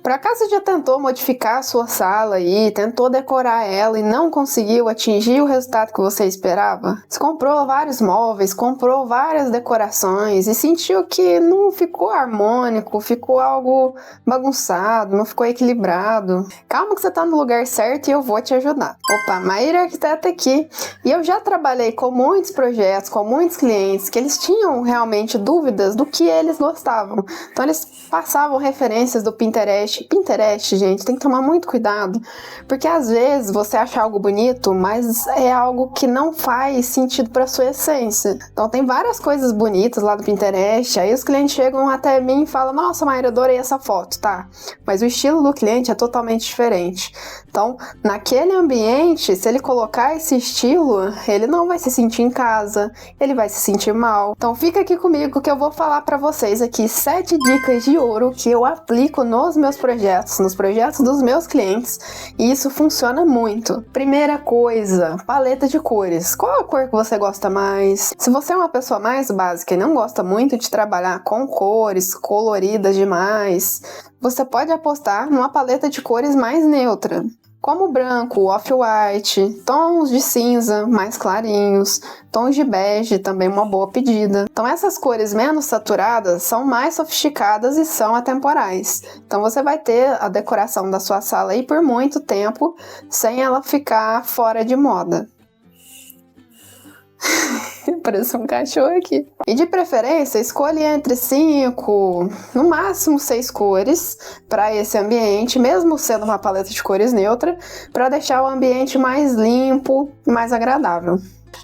Por acaso já tentou modificar a sua sala aí, tentou decorar ela e não conseguiu atingir o resultado que você esperava? Você comprou vários móveis, comprou várias decorações e sentiu que não ficou harmônico, ficou algo bagunçado, não ficou equilibrado. Calma que você tá no lugar certo e eu vou te ajudar. Opa, Maíra Arquiteta aqui. E eu já trabalhei com muitos projetos, com muitos clientes que eles tinham realmente dúvidas do que eles gostavam. Então eles passavam referências do Pinterest. Pinterest, gente, tem que tomar muito cuidado, porque às vezes você acha algo bonito, mas é algo que não faz sentido para sua essência. Então tem várias coisas bonitas lá do Pinterest, aí os clientes chegam até mim e falam: nossa, Maíra, adorei essa foto, tá? Mas o estilo do cliente é totalmente diferente. Então, naquele ambiente, se ele colocar esse estilo, ele não vai se sentir em casa, ele vai se sentir mal. Então fica aqui comigo que eu vou falar para vocês aqui 7 dicas de ouro que eu aplico nos meus projetos, nos projetos dos meus clientes, e isso funciona muito. Primeira coisa, paleta de cores. Qual a cor que você gosta mais? Se você é uma pessoa mais básica e não gosta muito de trabalhar com cores coloridas demais, você pode apostar numa paleta de cores mais neutra, como branco, off-white, tons de cinza mais clarinhos, tons de bege, também uma boa pedida. Então essas cores menos saturadas são mais sofisticadas e são atemporais. Então você vai ter a decoração da sua sala aí por muito tempo, sem ela ficar fora de moda. Parece um cachorro aqui. E de preferência, escolha entre 5, no máximo 6 cores para esse ambiente, mesmo sendo uma paleta de cores neutra, para deixar o ambiente mais limpo e mais agradável.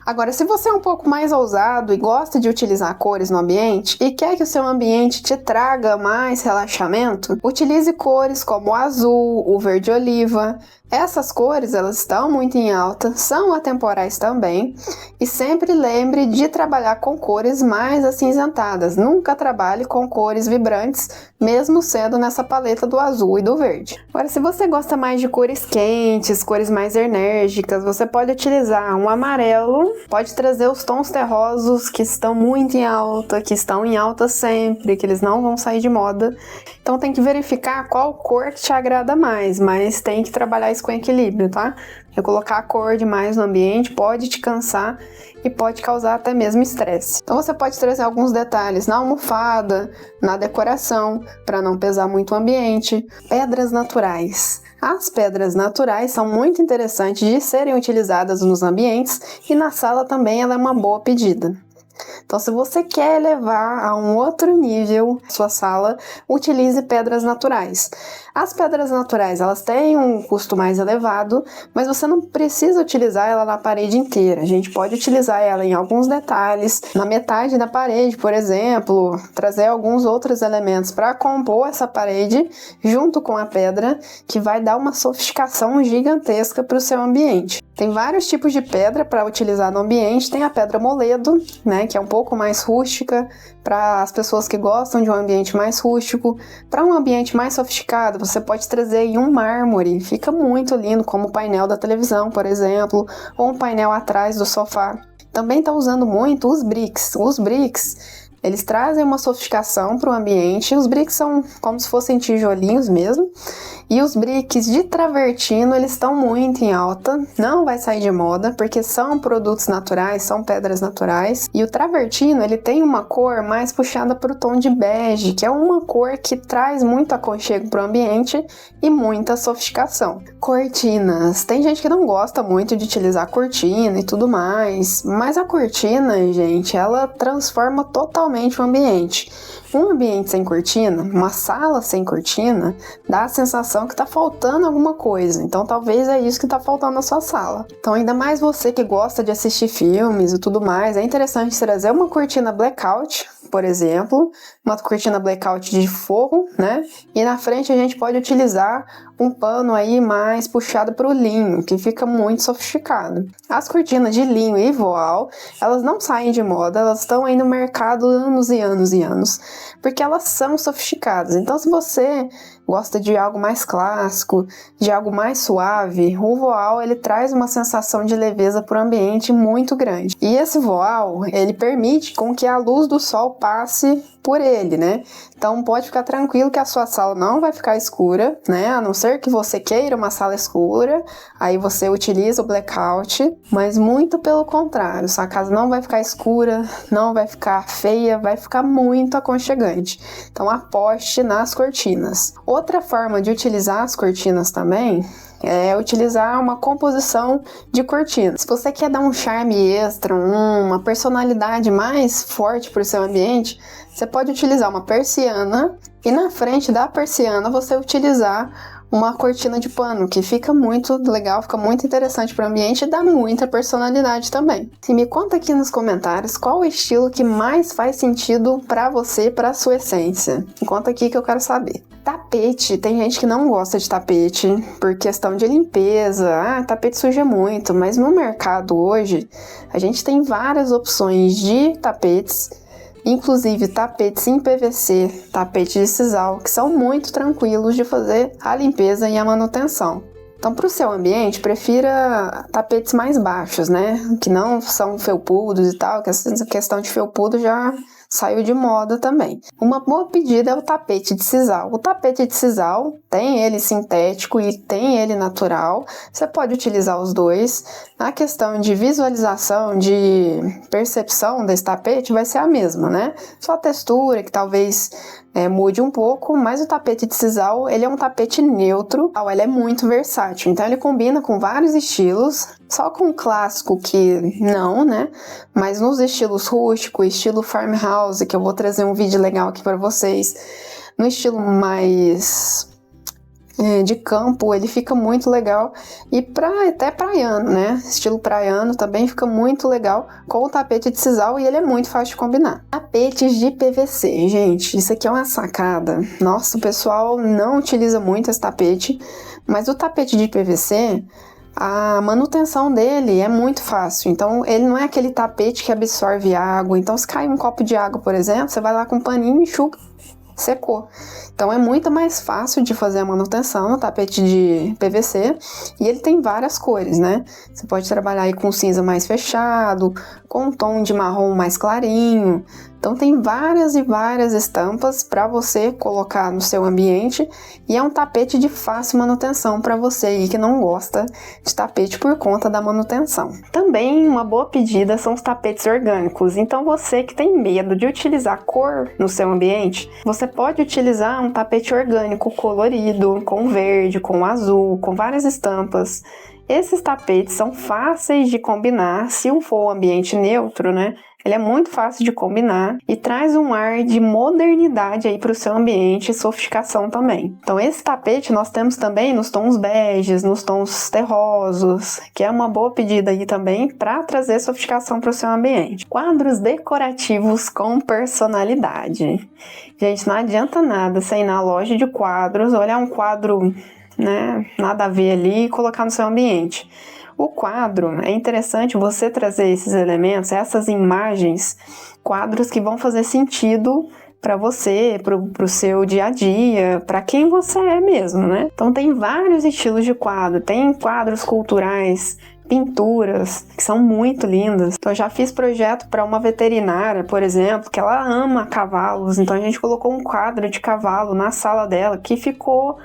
Agora, se você é um pouco mais ousado e gosta de utilizar cores no ambiente e quer que o seu ambiente te traga mais relaxamento, utilize cores como o azul, o verde oliva. Essas cores, elas estão muito em alta, são atemporais também, e sempre lembre de trabalhar com cores mais acinzentadas. Nunca trabalhe com cores vibrantes, mesmo sendo nessa paleta do azul e do verde. Agora, se você gosta mais de cores quentes, cores mais enérgicas, você pode utilizar um amarelo, pode trazer os tons terrosos que estão muito em alta, que estão em alta sempre, que eles não vão sair de moda. Então tem que verificar qual cor que te agrada mais, mas tem que trabalhar isso com equilíbrio, tá? Porque colocar a cor demais no ambiente pode te cansar e pode causar até mesmo estresse. Então você pode trazer alguns detalhes na almofada, na decoração, para não pesar muito o ambiente. Pedras naturais. As pedras naturais são muito interessantes de serem utilizadas nos ambientes e na sala também ela é uma boa pedida. Então, se você quer levar a um outro nível sua sala, utilize pedras naturais. As pedras naturais, elas têm um custo mais elevado, mas você não precisa utilizar ela na parede inteira. A gente pode utilizar ela em alguns detalhes, na metade da parede, por exemplo, trazer alguns outros elementos para compor essa parede junto com a pedra, que vai dar uma sofisticação gigantesca para o seu ambiente. Tem vários tipos de pedra para utilizar no ambiente. Tem a pedra moledo, né, que é um pouco mais rústica, para as pessoas que gostam de um ambiente mais rústico. Para um ambiente mais sofisticado, você pode trazer aí um mármore, fica muito lindo, como o painel da televisão, por exemplo, ou um painel atrás do sofá. Também está usando muito os bricks. Os bricks, eles trazem uma sofisticação para o ambiente. Os bricks são como se fossem tijolinhos mesmo. E os bricks de travertino, eles estão muito em alta, não vai sair de moda, porque são produtos naturais, são pedras naturais. E o travertino, ele tem uma cor mais puxada para o tom de bege, que é uma cor que traz muito aconchego para o ambiente e muita sofisticação. Cortinas. Tem gente que não gosta muito de utilizar cortina e tudo mais, mas a cortina, gente, ela transforma totalmente o ambiente. Um ambiente sem cortina, uma sala sem cortina, dá a sensação que tá faltando alguma coisa. Então talvez é isso que tá faltando na sua sala. Então ainda mais você que gosta de assistir filmes e tudo mais, é interessante trazer uma cortina blackout, por exemplo, uma cortina blackout de forro, né? E na frente a gente pode utilizar um pano aí mais puxado para o linho, que fica muito sofisticado. As cortinas de linho e voal, elas não saem de moda, elas estão aí no mercado anos e anos e anos, porque elas são sofisticadas. Então, se você gosta de algo mais clássico, de algo mais suave, o voal, ele traz uma sensação de leveza para o ambiente muito grande. E esse voal, ele permite com que a luz do sol passe por ele, né? Então pode ficar tranquilo que a sua sala não vai ficar escura, né? A não ser que você queira uma sala escura, aí você utiliza o blackout, mas muito pelo contrário, sua casa não vai ficar escura, não vai ficar feia, vai ficar muito aconchegante. Então aposte nas cortinas. Outra forma de utilizar as cortinas também é utilizar uma composição de cortinas. Se você quer dar um charme extra, uma personalidade mais forte para o seu ambiente, você pode utilizar uma persiana e na frente da persiana você utilizar uma cortina de pano, que fica muito legal, fica muito interessante para o ambiente e dá muita personalidade também. E me conta aqui nos comentários qual o estilo que mais faz sentido para você, para a sua essência. Me conta aqui que eu quero saber. Tapete, tem gente que não gosta de tapete por questão de limpeza, tapete suja muito, mas no mercado hoje a gente tem várias opções de tapetes, inclusive tapetes em PVC, tapete de sisal, que são muito tranquilos de fazer a limpeza e a manutenção. Então, para o seu ambiente, prefira tapetes mais baixos, né? Que não são felpudos e tal, que essa questão de felpudo já saiu de moda também. Uma boa pedida é o tapete de sisal. O tapete de sisal tem ele sintético e tem ele natural. Você pode utilizar os dois. Na questão de visualização, de percepção desse tapete, vai ser a mesma, né? Só a textura que talvez mude um pouco, mas o tapete de sisal, ele é um tapete neutro, ele é muito versátil, então ele combina com vários estilos, só com o clássico que não, né? Mas nos estilos rústico, estilo farmhouse, que eu vou trazer um vídeo legal aqui para vocês, no estilo mais de campo, ele fica muito legal, e até praiano, né? Estilo praiano também fica muito legal com o tapete de sisal e ele é muito fácil de combinar. Tapetes de PVC, gente, isso aqui é uma sacada. Nossa, o pessoal não utiliza muito esse tapete, mas o tapete de PVC, a manutenção dele é muito fácil, então ele não é aquele tapete que absorve água, então se cai um copo de água, por exemplo, você vai lá com um paninho e enxuga, secou. Então é muito mais fácil de fazer a manutenção no tapete de PVC e ele tem várias cores, né? Você pode trabalhar aí com cinza mais fechado, com um tom de marrom mais clarinho. Então tem várias e várias estampas para você colocar no seu ambiente e é um tapete de fácil manutenção para você aí que não gosta de tapete por conta da manutenção. Também uma boa pedida são os tapetes orgânicos. Então você que tem medo de utilizar cor no seu ambiente, você pode utilizar um tapete orgânico colorido, com verde, com azul, com várias estampas. Esses tapetes são fáceis de combinar se for um ambiente neutro, né? Ele é muito fácil de combinar e traz um ar de modernidade aí para o seu ambiente e sofisticação também. Então esse tapete nós temos também nos tons beges, nos tons terrosos, que é uma boa pedida aí também para trazer sofisticação para o seu ambiente. Quadros decorativos com personalidade. Gente, não adianta nada você ir na loja de quadros, olhar um quadro, né, nada a ver ali e colocar no seu ambiente. O quadro, é interessante você trazer esses elementos, essas imagens, quadros que vão fazer sentido para você, para o seu dia a dia, para quem você é mesmo, né? Então tem vários estilos de quadro, tem quadros culturais, pinturas, que são muito lindas. Então eu já fiz projeto para uma veterinária, por exemplo, que ela ama cavalos, então a gente colocou um quadro de cavalo na sala dela, que ficou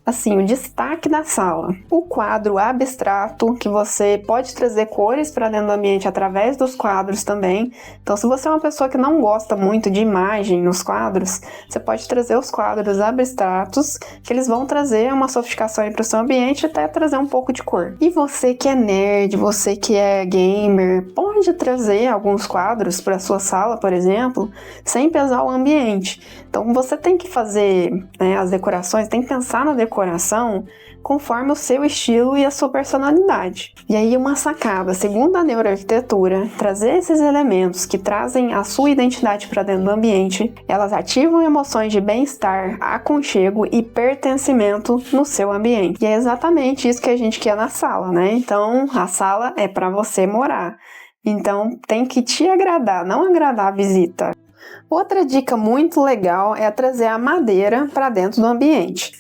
assim, o destaque da sala. O quadro abstrato, que você pode trazer cores para dentro do ambiente através dos quadros também. Então, se você é uma pessoa que não gosta muito de imagem nos quadros, você pode trazer os quadros abstratos, que eles vão trazer uma sofisticação para o seu ambiente e até trazer um pouco de cor. E você que é nerd, você que é gamer, pode trazer alguns quadros para sua sala, por exemplo, sem pesar o ambiente. Então, você tem que fazer, né, as decorações, tem que pensar na decoração conforme o seu estilo e a sua personalidade. E aí uma sacada, segundo a neuroarquitetura, trazer esses elementos que trazem a sua identidade para dentro do ambiente, elas ativam emoções de bem-estar, aconchego e pertencimento no seu ambiente. E é exatamente isso que a gente quer na sala, né? Então, a sala é para você morar. Então, tem que te agradar, não agradar a visita. Outra dica muito legal é trazer a madeira para dentro do ambiente.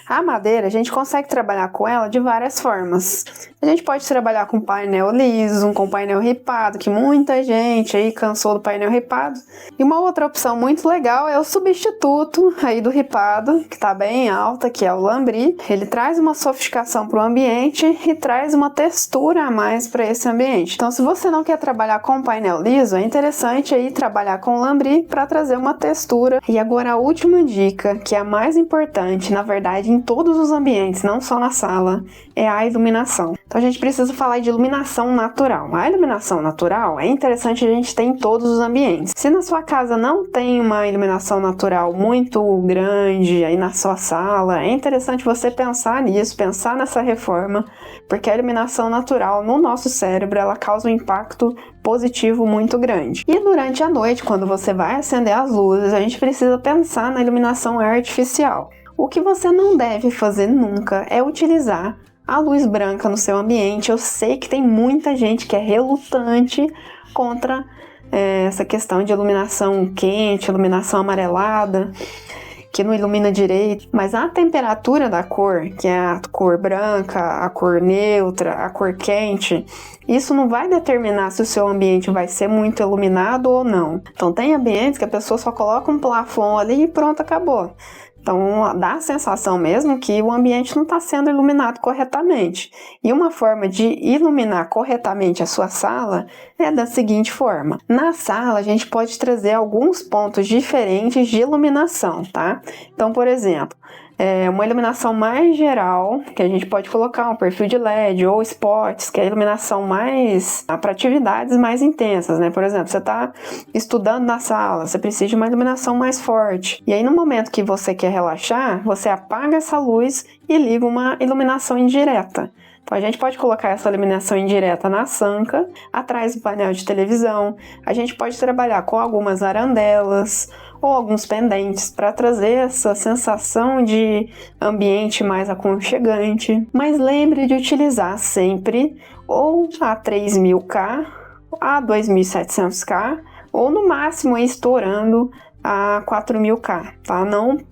A madeira, a gente consegue trabalhar com ela de várias formas. A gente pode trabalhar com painel liso, com painel ripado, que muita gente aí cansou do painel ripado. E uma outra opção muito legal é o substituto aí do ripado, que está bem alta, que é o lambri. Ele traz uma sofisticação para o ambiente e traz uma textura a mais para esse ambiente. Então, se você não quer trabalhar com painel liso, é interessante aí trabalhar com lambri para trazer uma textura. E agora a última dica, que é a mais importante, na verdade, em todos os ambientes, não só na sala, é a iluminação. Então a gente precisa falar de iluminação natural. A iluminação natural é interessante a gente ter em todos os ambientes. Se na sua casa não tem uma iluminação natural muito grande aí na sua sala, é interessante você pensar nisso, pensar nessa reforma, porque a iluminação natural no nosso cérebro, ela causa um impacto positivo muito grande. E durante a noite, quando você vai acender as luzes, a gente precisa pensar na iluminação artificial. O que você não deve fazer nunca é utilizar a luz branca no seu ambiente. Eu sei que tem muita gente que é relutante contra essa questão de iluminação quente, iluminação amarelada, que não ilumina direito, mas a temperatura da cor, que é a cor branca, a cor neutra, a cor quente, isso não vai determinar se o seu ambiente vai ser muito iluminado ou não. Então tem ambientes que a pessoa só coloca um plafond ali e pronto, acabou. Então, dá a sensação mesmo que o ambiente não está sendo iluminado corretamente. E uma forma de iluminar corretamente a sua sala é da seguinte forma. Na sala, a gente pode trazer alguns pontos diferentes de iluminação, tá? Então, por exemplo, uma iluminação mais geral, que a gente pode colocar um perfil de LED ou spots, que é a iluminação mais para atividades mais intensas, né? Por exemplo, você está estudando na sala, você precisa de uma iluminação mais forte. E aí, no momento que você quer relaxar, você apaga essa luz e liga uma iluminação indireta. Então, a gente pode colocar essa iluminação indireta na sanca, atrás do painel de televisão. A gente pode trabalhar com algumas arandelas ou alguns pendentes para trazer essa sensação de ambiente mais aconchegante. Mas lembre de utilizar sempre ou a 3000K, a 2700K ou no máximo estourando a 4000K, tá?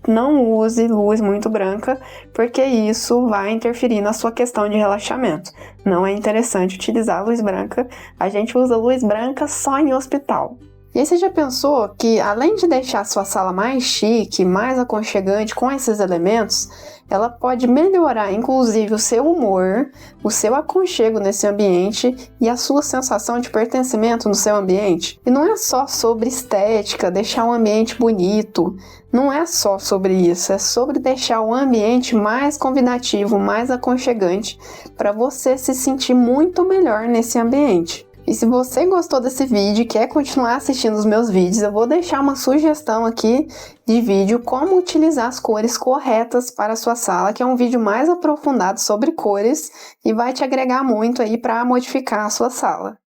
Não use luz muito branca, porque isso vai interferir na sua questão de relaxamento. Não é interessante utilizar luz branca, a gente usa luz branca só em hospital. E aí você já pensou que, além de deixar a sua sala mais chique, mais aconchegante com esses elementos, ela pode melhorar, inclusive, o seu humor, o seu aconchego nesse ambiente e a sua sensação de pertencimento no seu ambiente? E não é só sobre estética, deixar o ambiente bonito, não é só sobre isso, é sobre deixar o ambiente mais convidativo, mais aconchegante, para você se sentir muito melhor nesse ambiente. E se você gostou desse vídeo e quer continuar assistindo os meus vídeos, eu vou deixar uma sugestão aqui de vídeo como utilizar as cores corretas para a sua sala, que é um vídeo mais aprofundado sobre cores e vai te agregar muito aí para modificar a sua sala.